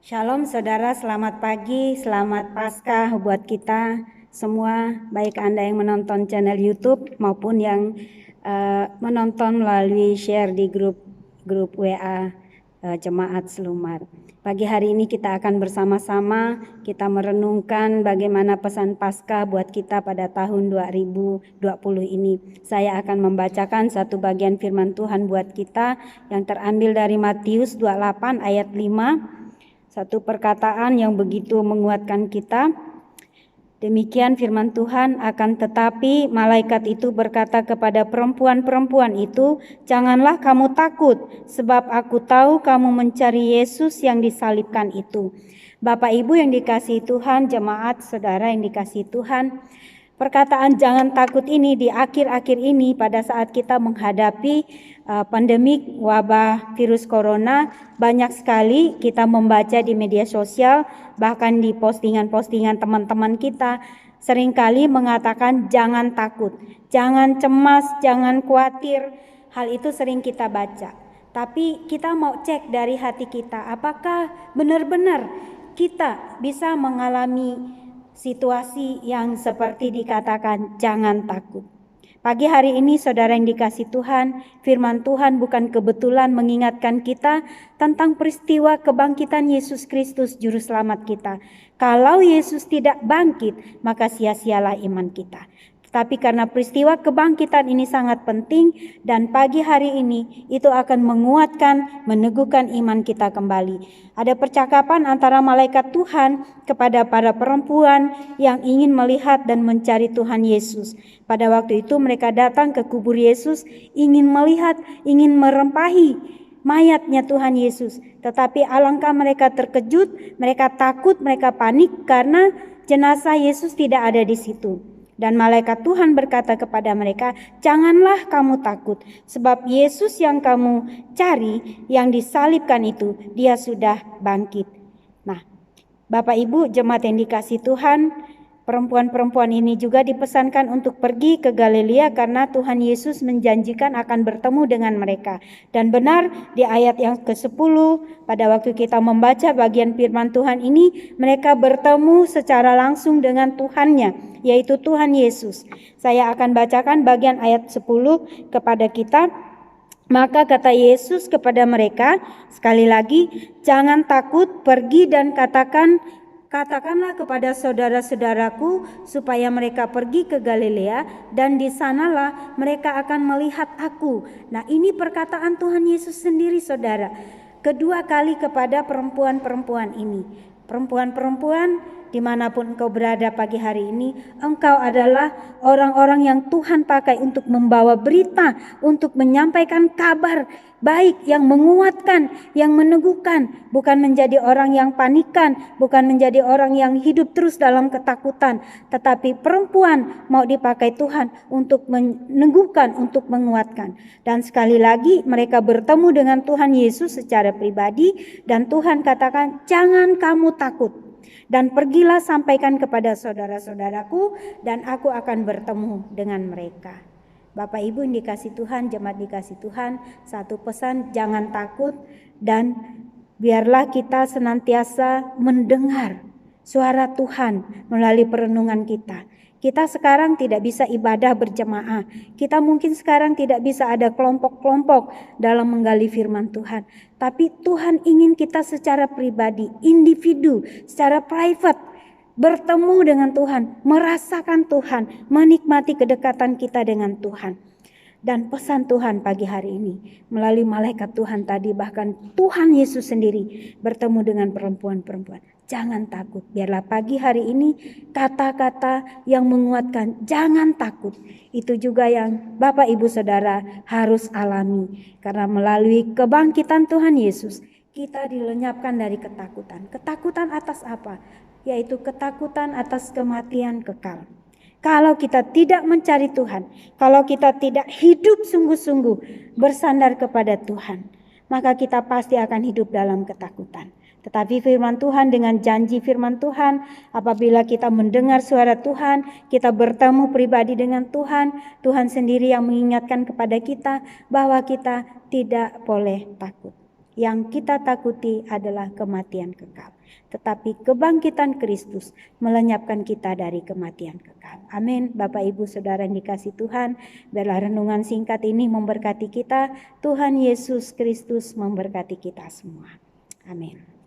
Shalom saudara, selamat pagi, selamat Paskah buat kita semua, baik Anda yang menonton channel YouTube maupun yang menonton melalui share di grup WA Jemaat Selumar. Pagi hari ini kita akan bersama-sama kita merenungkan bagaimana pesan Paskah buat kita pada tahun 2020 ini. Saya akan membacakan satu bagian firman Tuhan buat kita yang terambil dari Matius 28 ayat 5. Satu perkataan yang begitu menguatkan kita. Demikian firman Tuhan, akan tetapi malaikat itu berkata kepada perempuan-perempuan itu, "Janganlah kamu takut, sebab aku tahu kamu mencari Yesus yang disalibkan itu." Bapak Ibu yang dikasihi Tuhan, jemaat saudara yang dikasihi Tuhan, perkataan jangan takut ini di akhir-akhir ini pada saat kita menghadapi pandemik wabah virus corona, banyak sekali kita membaca di media sosial, bahkan di postingan-postingan teman-teman kita, seringkali mengatakan jangan takut, jangan cemas, jangan khawatir. Hal itu sering kita baca. Tapi kita mau cek dari hati kita, apakah benar-benar kita bisa mengalami situasi yang seperti dikatakan jangan takut. Pagi hari ini saudara yang dikasihi Tuhan, firman Tuhan bukan kebetulan mengingatkan kita tentang peristiwa kebangkitan Yesus Kristus Juru Selamat kita. Kalau Yesus tidak bangkit, maka sia-sialah iman kita. Tapi karena peristiwa kebangkitan ini sangat penting dan pagi hari ini itu akan menguatkan, meneguhkan iman kita kembali. Ada percakapan antara malaikat Tuhan kepada para perempuan yang ingin melihat dan mencari Tuhan Yesus. Pada waktu itu mereka datang ke kubur Yesus, ingin melihat, ingin merempahi mayatnya Tuhan Yesus. Tetapi alangkah mereka terkejut, mereka takut, mereka panik karena jenazah Yesus tidak ada di situ. Dan malaikat Tuhan berkata kepada mereka, "Janganlah kamu takut, sebab Yesus yang kamu cari, yang disalibkan itu, dia sudah bangkit." Nah, Bapak Ibu jemaat yang dikasihi Tuhan, perempuan-perempuan ini juga dipesankan untuk pergi ke Galilea karena Tuhan Yesus menjanjikan akan bertemu dengan mereka. Dan benar di ayat yang ke-10 pada waktu kita membaca bagian firman Tuhan ini, mereka bertemu secara langsung dengan Tuhannya, yaitu Tuhan Yesus. Saya akan bacakan bagian ayat 10 kepada kita. Maka kata Yesus kepada mereka, sekali lagi, "Jangan takut, pergi dan katakanlah kepada saudara-saudaraku supaya mereka pergi ke Galilea dan di sanalah mereka akan melihat aku." Nah, ini perkataan Tuhan Yesus sendiri saudara. Kedua kali kepada perempuan-perempuan ini. Perempuan-perempuan, dimanapun engkau berada pagi hari ini, engkau adalah orang-orang yang Tuhan pakai untuk membawa berita, untuk menyampaikan kabar baik yang menguatkan, yang meneguhkan, bukan menjadi orang yang panikan, bukan menjadi orang yang hidup terus dalam ketakutan, tetapi perempuan mau dipakai Tuhan untuk meneguhkan, untuk menguatkan. Dan sekali lagi mereka bertemu dengan Tuhan Yesus secara pribadi dan Tuhan katakan, "Jangan kamu takut. Dan pergilah sampaikan kepada saudara-saudaraku dan aku akan bertemu dengan mereka." Bapak Ibu yang dikasih Tuhan, jemaat dikasih Tuhan, satu pesan, jangan takut dan biarlah kita senantiasa mendengar suara Tuhan melalui perenungan kita. Kita sekarang tidak bisa ibadah berjemaah. Kita mungkin sekarang tidak bisa ada kelompok-kelompok dalam menggali firman Tuhan. Tapi Tuhan ingin kita secara pribadi, individu, secara private, bertemu dengan Tuhan, merasakan Tuhan, menikmati kedekatan kita dengan Tuhan. Dan pesan Tuhan pagi hari ini melalui malaikat Tuhan tadi, bahkan Tuhan Yesus sendiri bertemu dengan perempuan-perempuan. Jangan takut. Biarlah pagi hari ini kata-kata yang menguatkan jangan takut. Itu juga yang Bapak Ibu Saudara harus alami. Karena melalui kebangkitan Tuhan Yesus kita dilenyapkan dari ketakutan. Ketakutan atas apa? Yaitu ketakutan atas kematian kekal. Kalau kita tidak mencari Tuhan, kalau kita tidak hidup sungguh-sungguh bersandar kepada Tuhan, maka kita pasti akan hidup dalam ketakutan. Tetapi firman Tuhan dengan janji firman Tuhan, apabila kita mendengar suara Tuhan, kita bertemu pribadi dengan Tuhan, Tuhan sendiri yang mengingatkan kepada kita bahwa kita tidak boleh takut. yang kita takuti adalah kematian kekal. Tetapi kebangkitan Kristus melenyapkan kita dari kematian kekal. Amin. Bapak Ibu Saudara yang dikasihi Tuhan, biarlah renungan singkat ini memberkati kita. Tuhan Yesus Kristus memberkati kita semua. Amin.